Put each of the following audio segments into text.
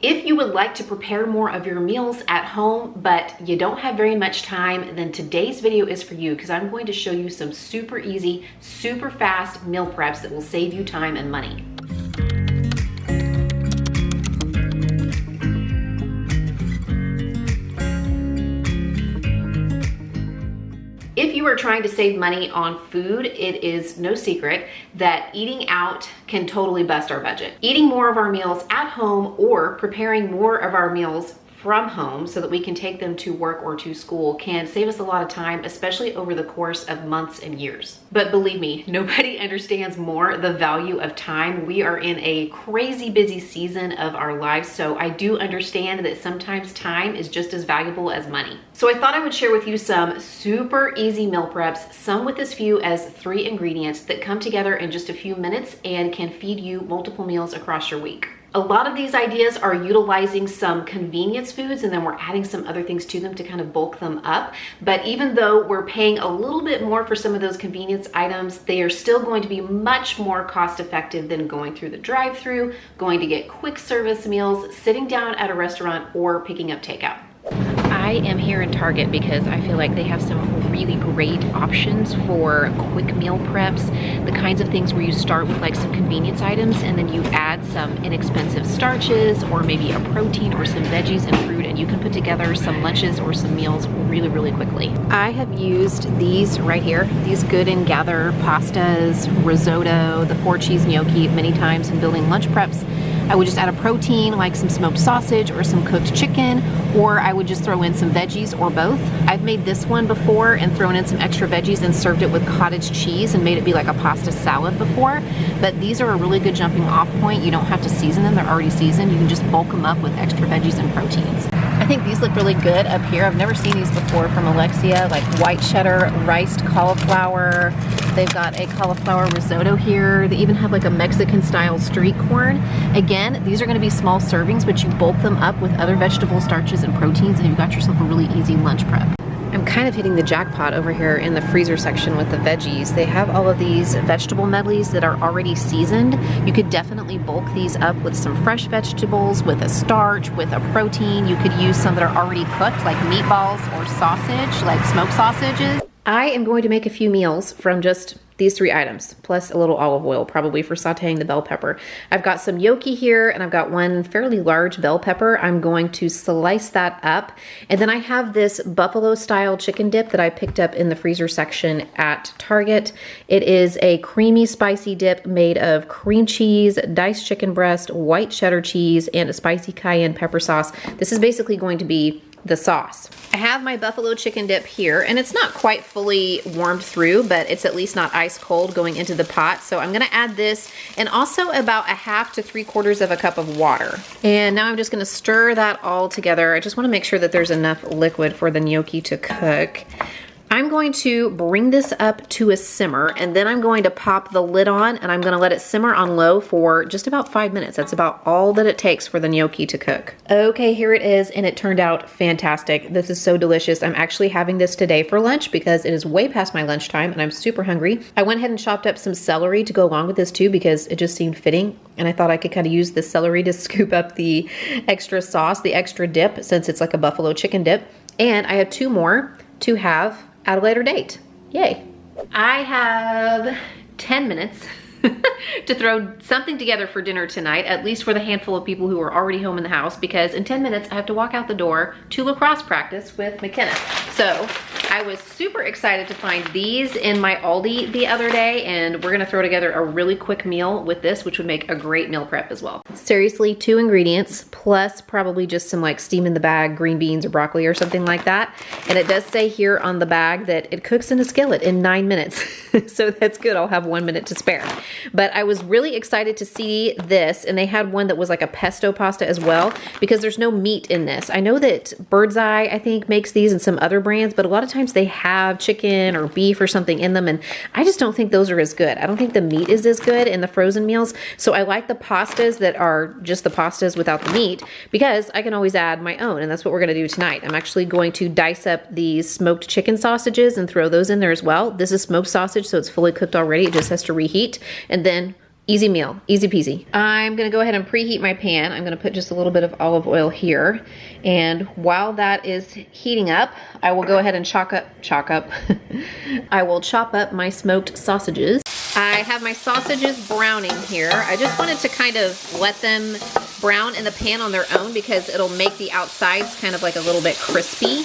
If you would like to prepare more of your meals at home, but you don't have very much time, then today's video is for you because I'm going to show you some super easy, super fast meal preps that will save you time and money. If you are trying to save money on food, it is no secret that eating out can totally bust our budget. Eating more of our meals at home or preparing more of our meals from home so that we can take them to work or to school can save us a lot of time, especially over the course of months and years. But believe me, nobody understands more the value of time. We are in a crazy busy season of our lives, so I do understand that sometimes time is just as valuable as money. So I thought I would share with you some super easy meal preps, some with as few as 3 ingredients that come together in just a few minutes and can feed you multiple meals across your week. A lot of these ideas are utilizing some convenience foods and then we're adding some other things to them to kind of bulk them up. But even though we're paying a little bit more for some of those convenience items, they are still going to be much more cost effective than going through the drive-thru, going to get quick service meals, sitting down at a restaurant, or picking up takeout. I am here in Target because I feel like they have some really great options for quick meal preps, the kinds of things where you start with like some convenience items and then you add some inexpensive starches or maybe a protein or some veggies and fruit, and you can put together some lunches or some meals really, really quickly. I have used these right here, these Good and Gather pastas, risotto, the 4-cheese gnocchi many times in building lunch preps. I would just add a protein like some smoked sausage or some cooked chicken, or I would just throw in some veggies or both. I've made this one before and thrown in some extra veggies and served it with cottage cheese and made it be like a pasta salad before. But these are a really good jumping off point. You don't have to season them, they're already seasoned. You can just bulk them up with extra veggies and proteins. I think these look really good up here. I've never seen these before from Alexia, like white cheddar, riced cauliflower. They've got a cauliflower risotto here. They even have like a Mexican style street corn. Again, these are gonna be small servings, but you bulk them up with other vegetable starches and proteins and you've got yourself a really easy lunch prep. I'm kind of hitting the jackpot over here in the freezer section with the veggies. They have all of these vegetable medleys that are already seasoned. You could definitely bulk these up with some fresh vegetables, with a starch, with a protein. You could use some that are already cooked, like meatballs or sausage, like smoked sausages. I am going to make a few meals from just these 3 items, plus a little olive oil, probably for sauteing the bell pepper. I've got some gnocchi here, and I've got one fairly large bell pepper. I'm going to slice that up. And then I have this buffalo style chicken dip that I picked up in the freezer section at Target. It is a creamy, spicy dip made of cream cheese, diced chicken breast, white cheddar cheese, and a spicy cayenne pepper sauce. This is basically going to be the sauce. I have my buffalo chicken dip here, and it's not quite fully warmed through, but it's at least not ice cold going into the pot. So I'm gonna add this and also about 1/2 to 3/4 of a cup of water. And now I'm just gonna stir that all together. I just wanna make sure that there's enough liquid for the gnocchi to cook. I'm going to bring this up to a simmer, and then I'm going to pop the lid on and I'm gonna let it simmer on low for just about 5 minutes. That's about all that it takes for the gnocchi to cook. Okay, here it is, and it turned out fantastic. This is so delicious. I'm actually having this today for lunch because it is way past my lunchtime and I'm super hungry. I went ahead and chopped up some celery to go along with this too because it just seemed fitting, and I thought I could kind of use the celery to scoop up the extra sauce, the extra dip, since it's like a buffalo chicken dip. And I have 2 more to have at a later date. Yay. I have 10 minutes to throw something together for dinner tonight, at least for the handful of people who are already home in the house, because in 10 minutes I have to walk out the door to lacrosse practice with McKenna. So I was super excited to find these in my Aldi the other day, and we're gonna throw together a really quick meal with this, which would make a great meal prep as well. Seriously, 2 ingredients, plus probably just some like steam in the bag, green beans or broccoli or something like that. And it does say here on the bag that it cooks in a skillet in 9 minutes. So that's good, I'll have 1 minute to spare. But I was really excited to see this, and they had one that was like a pesto pasta as well, because there's no meat in this. I know that Bird's Eye, I think, makes these and some other brands, but a lot of times they have chicken or beef or something in them, and I just don't think those are as good. I don't think the meat is as good in the frozen meals, so I like the pastas that are just the pastas without the meat, because I can always add my own, and that's what we're gonna do tonight. I'm actually going to dice up these smoked chicken sausages and throw those in there as well. This is smoked sausage, so it's fully cooked already. It just has to reheat. And then Easy meal, easy peasy. I'm gonna go ahead and preheat my pan. I'm gonna put just a little bit of olive oil here. And while that is heating up, I will go ahead and I will chop up my smoked sausages. I have my sausages browning here. I just wanted to kind of let them brown in the pan on their own because it'll make the outsides kind of like a little bit crispy.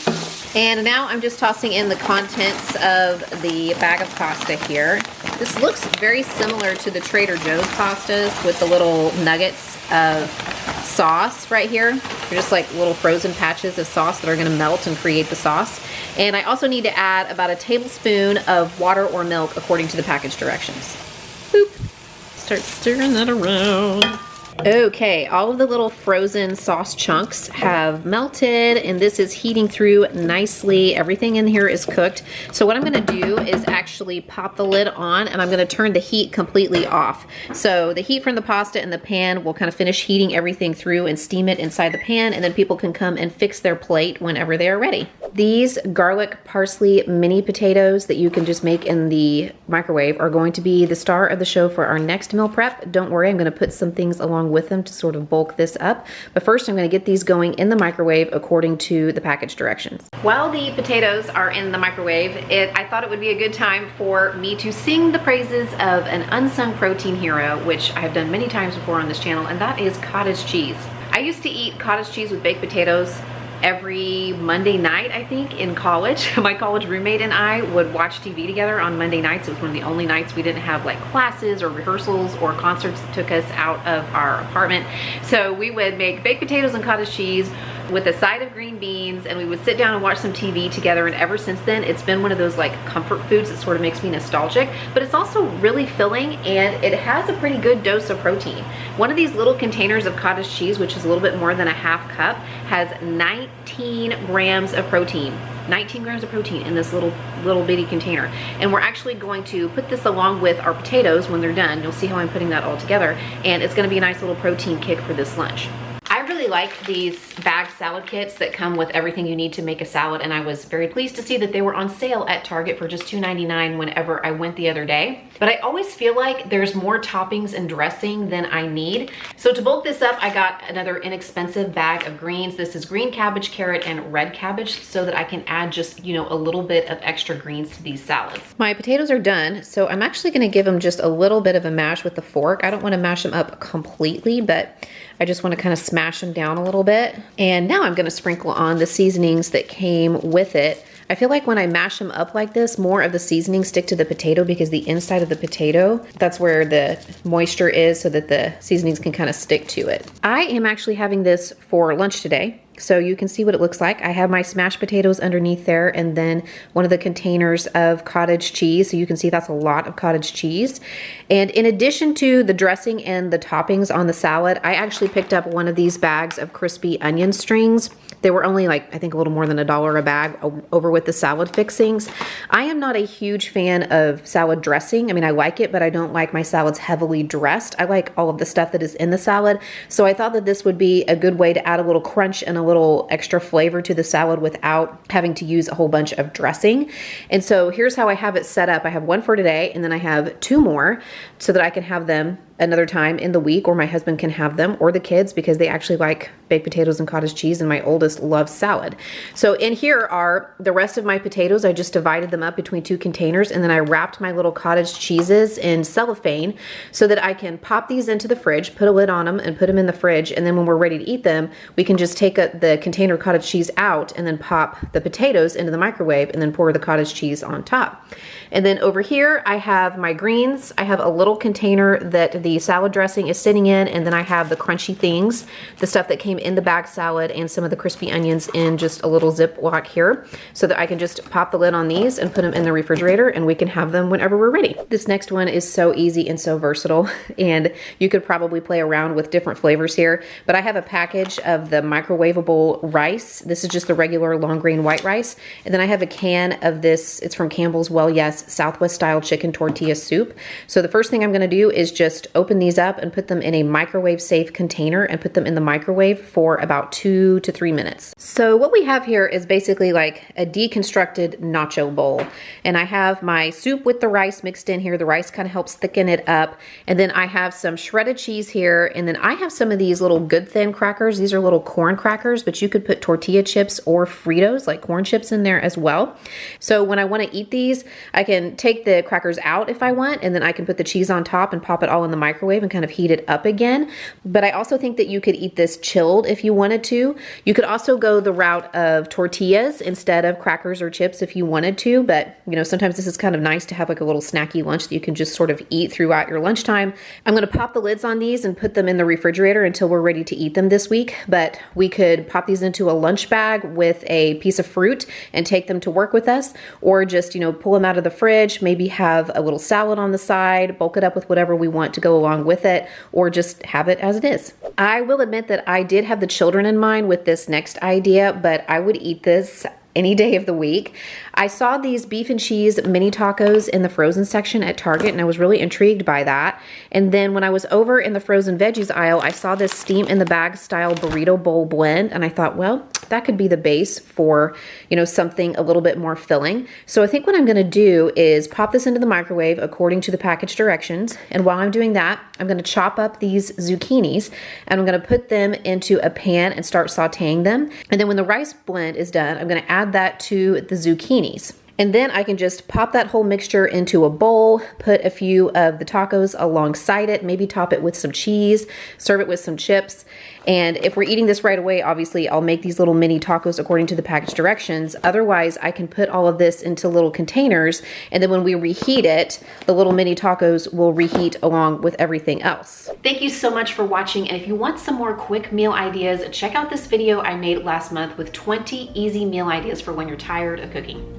And now I'm just tossing in the contents of the bag of pasta here. This looks very similar to the Trader Joe's pastas with the little nuggets of sauce right here. They're just like little frozen patches of sauce that are gonna melt and create the sauce. And I also need to add about a tablespoon of water or milk according to the package directions. Boop. Start stirring that around. Okay, all of the little frozen sauce chunks have melted and this is heating through nicely. Everything in here is cooked. So what I'm gonna do is actually pop the lid on and I'm gonna turn the heat completely off. So the heat from the pasta in the pan will kind of finish heating everything through and steam it inside the pan, and then people can come and fix their plate whenever they are ready. These garlic parsley mini potatoes that you can just make in the microwave are going to be the star of the show for our next meal prep. Don't worry, I'm gonna put some things along with them to sort of bulk this up. But first I'm gonna get these going in the microwave according to the package directions. While the potatoes are in the microwave, I thought it would be a good time for me to sing the praises of an unsung protein hero, which I have done many times before on this channel, and that is cottage cheese. I used to eat cottage cheese with baked potatoes every Monday night, I think, in college. My college roommate and I would watch TV together on Monday nights. It was one of the only nights we didn't have like classes or rehearsals or concerts that took us out of our apartment. So we would make baked potatoes and cottage cheese with a side of green beans, and we would sit down and watch some TV together. And ever since then, it's been one of those like comfort foods that sort of makes me nostalgic, but it's also really filling and it has a pretty good dose of protein. One of these little containers of cottage cheese, which is a little bit more than a half cup, has 19 grams of protein. 19 grams of protein in this little bitty container. And we're actually going to put this along with our potatoes when they're done. You'll see how I'm putting that all together, and it's gonna be a nice little protein kick for this lunch. I really like these bagged salad kits that come with everything you need to make a salad, and I was very pleased to see that they were on sale at Target for just $2.99 whenever I went the other day. But I always feel like there's more toppings and dressing than I need. So to bulk this up, I got another inexpensive bag of greens. This is green cabbage, carrot, and red cabbage, so that I can add just, you know, a little bit of extra greens to these salads. My potatoes are done, so I'm actually gonna give them just a little bit of a mash with the fork. I don't wanna mash them up completely, but I just want to kind of smash them down a little bit. And now I'm going to sprinkle on the seasonings that came with it. I feel like when I mash them up like this, more of the seasonings stick to the potato because the inside of the potato, that's where the moisture is, so that the seasonings can kind of stick to it. I am actually having this for lunch today, so you can see what it looks like. I have my smashed potatoes underneath there, and then one of the containers of cottage cheese. So you can see that's a lot of cottage cheese. And in addition to the dressing and the toppings on the salad, I actually picked up one of these bags of crispy onion strings. They were only like, I think a little more than $1 a bag over with the salad fixings. I am not a huge fan of salad dressing. I mean, I like it, but I don't like my salads heavily dressed. I like all of the stuff that is in the salad. So I thought that this would be a good way to add a little crunch and a little extra flavor to the salad without having to use a whole bunch of dressing. And so here's how I have it set up. I have one for today, and then I have 2 more so that I can have them another time in the week, or my husband can have them, or the kids, because they actually like baked potatoes and cottage cheese, and my oldest loves salad. So in here are the rest of my potatoes. I just divided them up between 2 containers, and then I wrapped my little cottage cheeses in cellophane so that I can pop these into the fridge, put a lid on them, and put them in the fridge. And then when we're ready to eat them, we can just take the container cottage cheese out and then pop the potatoes into the microwave and then pour the cottage cheese on top. And then over here, I have my greens. I have a little container that the salad dressing is sitting in, and then I have the crunchy things, the stuff that came in the bag salad, and some of the crispy onions in just a little Ziploc here, so that I can just pop the lid on these and put them in the refrigerator, and we can have them whenever we're ready. This next one is so easy and so versatile, and you could probably play around with different flavors here, but I have a package of the microwavable rice. This is just the regular long grain white rice, and then I have a can of this, it's from Campbell's Well Yes Southwest style chicken tortilla soup. So the first thing I'm gonna do is just open these up and put them in a microwave safe container and put them in the microwave for about 2 to 3 minutes. So what we have here is basically like a deconstructed nacho bowl. And I have my soup with the rice mixed in here. The rice kind of helps thicken it up. And then I have some shredded cheese here. And then I have some of these little Good Thin crackers. These are little corn crackers, but you could put tortilla chips or Fritos, like corn chips, in there as well. So when I want to eat these, I can take the crackers out if I want, and then I can put the cheese on top and pop it all in the microwave and kind of heat it up again. But I also think that you could eat this chilled if you wanted to. You could also go the route of tortillas instead of crackers or chips if you wanted to, but you know, sometimes this is kind of nice to have like a little snacky lunch that you can just sort of eat throughout your lunchtime. I'm gonna pop the lids on these and put them in the refrigerator until we're ready to eat them this week, but we could pop these into a lunch bag with a piece of fruit and take them to work with us, or just, you know, pull them out of the fridge, maybe have a little salad on the side, bulk it up with whatever we want to go along with it, or just have it as it is. I will admit that I did have the children in mind with this next idea, but I would eat this any day of the week. I saw these beef and cheese mini tacos in the frozen section at Target, and I was really intrigued by that. And then when I was over in the frozen veggies aisle, I saw this steam in the bag style burrito bowl blend, and I thought, well, that could be the base for, you know, something a little bit more filling. So I think what I'm gonna do is pop this into the microwave according to the package directions. And while I'm doing that, I'm gonna chop up these zucchinis and I'm gonna put them into a pan and start sauteing them. And then when the rice blend is done, I'm gonna add that to the zucchinis. And then I can just pop that whole mixture into a bowl, put a few of the tacos alongside it, maybe top it with some cheese, serve it with some chips. And if we're eating this right away, obviously I'll make these little mini tacos according to the package directions. Otherwise, I can put all of this into little containers, and then when we reheat it, the little mini tacos will reheat along with everything else. Thank you so much for watching. And if you want some more quick meal ideas, check out this video I made last month with 20 easy meal ideas for when you're tired of cooking.